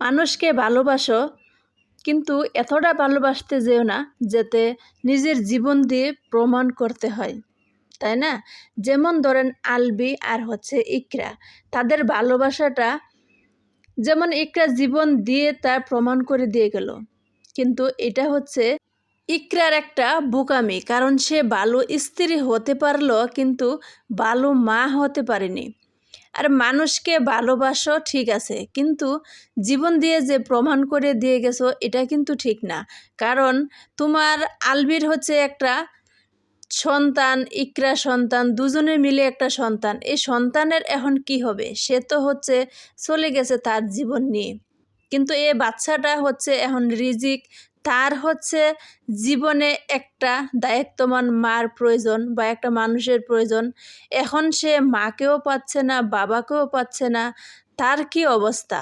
মানুষকে ভালোবাসো, কিন্তু এতটা ভালোবাসতে যেও না যাতে নিজের জীবন দিয়ে প্রমাণ করতে হয়, তাই না? যেমন ধরেন আলবি আর হচ্ছে ইকরা, তাদের ভালোবাসাটা যেমন ইকরা জীবন দিয়ে তার প্রমাণ করে দিয়ে গেল, কিন্তু এটা হচ্ছে ইকরার একটা বোকামি, কারণ সে ভালো স্ত্রী হতে পারলো কিন্তু ভালো মা হতে পারেনি। আর মানুষকে ভালোবাসো ঠিক আছে, কিন্তু জীবন দিয়ে যে প্রমাণ করে দিয়ে গেছো এটা কিন্তু ঠিক না। কারণ তোমার আলবির হচ্ছে একটা সন্তান, ইকরা সন্তান, দুজনে মিলে একটা সন্তান। এই সন্তানের এখন কি হবে? সে তো হচ্ছে চলে গেছে তার জীবন নিয়ে, কিন্তু এ বাচ্চাটা হচ্ছে এখন রিজিক, তার হচ্ছে জীবনে একটা দায়িত্ববান মার প্রয়োজন বা একটা মানুষের প্রয়োজন। এখন সে মাকেও পাচ্ছে না, বাবাকেও পাচ্ছে না, তার কি অবস্থা?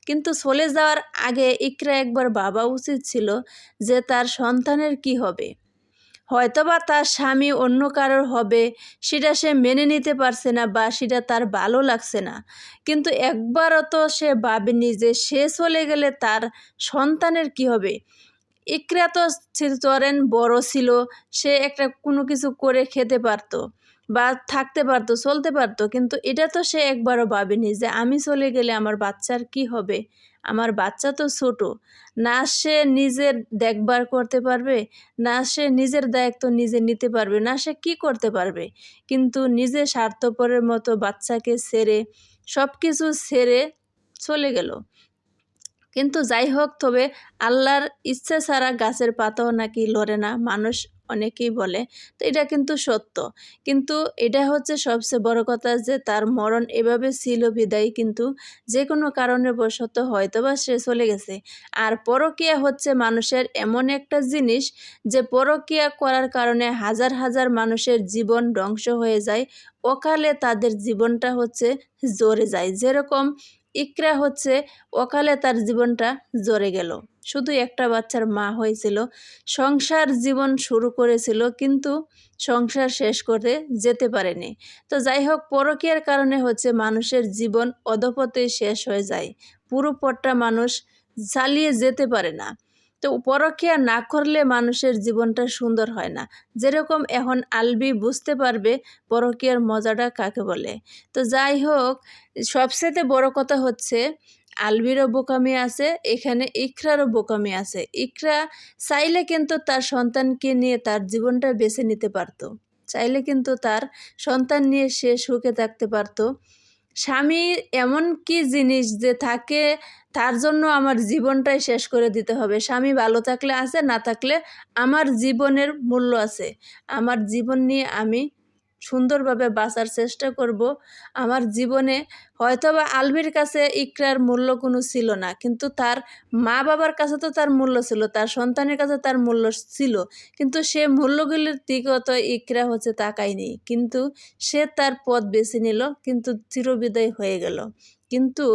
কিন্তু চলে যাওয়ার আগে ইকরা একবার ভাবা উচিত ছিল যে তার সন্তানের কি হবে। হয়তোবা তার স্বামী অন্য কারোর হবে, সেটা সে মেনে নিতে পারছে না বা সেটা তার ভালো লাগছে না, কিন্তু একবারও তো সে ভাবেনি যে সে চলে গেলে তার সন্তানের কি হবে। ইকরা তো ধরেন বড় ছিল, সে একটা কোনো কিছু করে খেতে পারতো বা থাকতে পারতো, চলতে পারতো, কিন্তু এটা তো সে একবারও ভাবেনি যে আমি চলে গেলে আমার বাচ্চার কি হবে। আমার বাচ্চা তো ছোট, না সে নিজের দেখভাল করতে পারবে, না সে নিজের দায়িত্ব নিজে নিতে পারবে, না সে কি করতে পারবে, কিন্তু নিজে স্বার্থপরের মতো বাচ্চাকে ছেড়ে সব কিছু ছেড়ে চলে গেল। কিন্তু যাই হোক, তবে আল্লাহর ইচ্ছা ছাড়া গাছের পাতাও নাকি লড়ে না, মানুষ অনেকেই বলে, তো এটা কিন্তু সত্য। কিন্তু এটা হচ্ছে সবচেয়ে বড় কথা যে তার মরণ এভাবে ছিল বিদায়, কিন্তু যে কোনো কারণে বশত হয়তোবা সে চলে গেছে। আর পরকীয়া হচ্ছে মানুষের এমন একটা জিনিস যে পরকীয়া করার কারণে হাজার হাজার মানুষের জীবন ধ্বংস হয়ে যায়, অকালে তাদের জীবনটা হচ্ছে জ্বরে যায়। যেরকম ইকরা হচ্ছে অকালে তার জীবনটা জ্বরে গেল, শুধু একটা বাচ্চার মা হয়েছিল, সংসার জীবন শুরু করেছিল কিন্তু সংসার শেষ করতে যেতে পারেনি। তো যাই হোক, পরকীয়ার কারণে হচ্ছে মানুষের জীবন অধপতনে শেষ হয়ে যায়, পুরো পথটা মানুষ চালিয়ে যেতে পারে না। তো পরকীয়া না করলে মানুষের জীবনটা সুন্দর হয় না। যেরকম এখন আলবি বুঝতে পারবে পরকীয়ার মজাটা কাকে বলে। তো যাই হোক, সবচেয়ে বড় কথা হচ্ছে আলবিরও বোকামি আছে, এখানে ইকরারও বোকামি আছে। ইকরা চাইলে কিন্তু তার সন্তানকে নিয়ে তার জীবনটা বেছে নিতে পারতো, চাইলে কিন্তু তার সন্তান নিয়ে সে সুখে থাকতে পারতো। স্বামী এমন কি জিনিস যে থাকে, তার জন্য আমার জীবনটাই শেষ করে দিতে হবে? স্বামী ভালো থাকলে আছে, না থাকলে আমার জীবনের মূল্য আছে, আমার জীবন নিয়ে আমি সুন্দরভাবে বাঁচার চেষ্টা করব। আমার জীবনে হয়তোবা আলবির কাছে ইকরার মূল্য কোনো ছিল না, কিন্তু তার মা বাবার কাছে তো তার মূল্য ছিল, তার সন্তানের কাছে তার মূল্য ছিল, কিন্তু সে মূল্যগুলির দিকেও তো ইকরা হচ্ছে তাকায়নি, কিন্তু সে তার পথ বেছে নিল, কিন্তু চিরবিদায় হয়ে গেল। কিন্তু